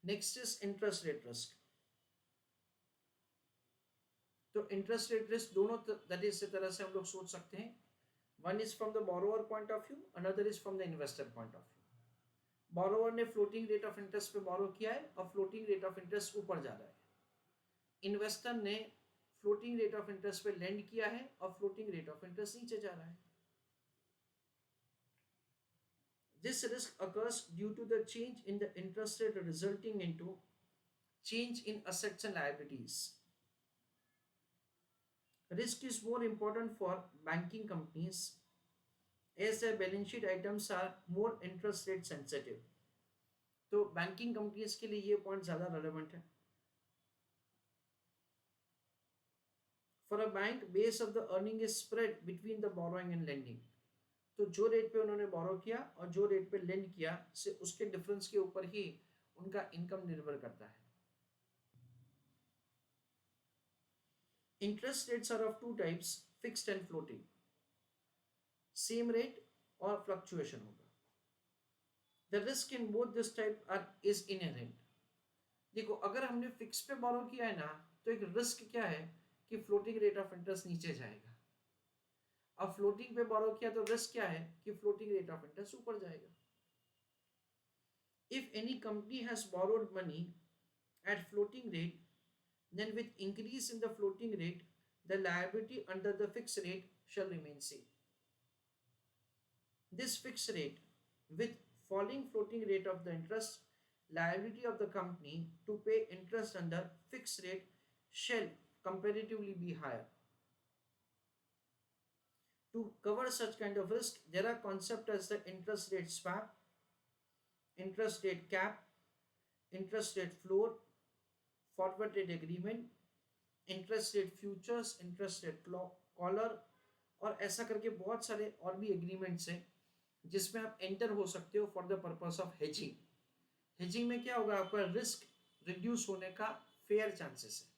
Next is interest rate risk. तो interest rate risk दोनों तरह से हम लोग सोच सकते हैं। One is from the borrower point of view, another is from the investor point of view. Borrower ने फ्लोटिंग रेट ऑफ इंटरेस्ट पे बोरो किया है और फ्लोटिंग रेट ऑफ इंटरेस्ट ऊपर जा रहा है। इन्वेस्टर ने फ्लोटिंग रेट ऑफ इंटरेस्ट पे लेंड किया है और फ्लोटिंग रेट ऑफ इंटरेस्ट नीचे जा रहा है। This risk occurs due to the change in the interest rate resulting into change in assets and liabilities. Risk is more important for banking companies as their balance sheet items are more interest rate sensitive. तो banking companies के लिए ये point ज़्यादा relevant है। For a bank base of the earning is spread between the borrowing and lending. तो जो rate पे उन्होंने बोरो किया और जो रेट पे लेंड किया से उसके डिफरेंस के ऊपर ही उनका इनकम निर्भर करता है। Interest rates are of two types, fixed and floating. Same rate और फ्लक्चुएशन होगा। The risk in both this type are is inherent. देखो अगर हमने फिक्स पे बोरो किया है ना तो एक रिस्क क्या है कि फ्लोटिंग रेट ऑफ इंटरेस्ट नीचे जाएगा। अब फ्लोटिंग पे बोरो किया तो रिस्क क्या है कि फ्लोटिंग रेट ऑफ इंटरेस्ट ऊपर जाएगा। If any company has borrowed money at floating rate, then with increase in the floating rate, the liability under the fixed rate shall remain same. This fixed rate with falling floating rate of the interest liability of the company to pay interest under fixed rate shall comparatively be higher. To cover such kind of risk, there are concepts as the interest rate swap, interest rate cap, interest rate floor, forward rate agreement, interest rate futures, interest rate collar और ऐसा करके बहुत सारे और भी agreements हैं जिसमें आप एंटर हो सकते हो for the purpose of hedging. Hedging में क्या होगा, आपका रिस्क रिड्यूस होने का फेयर चांसेस है।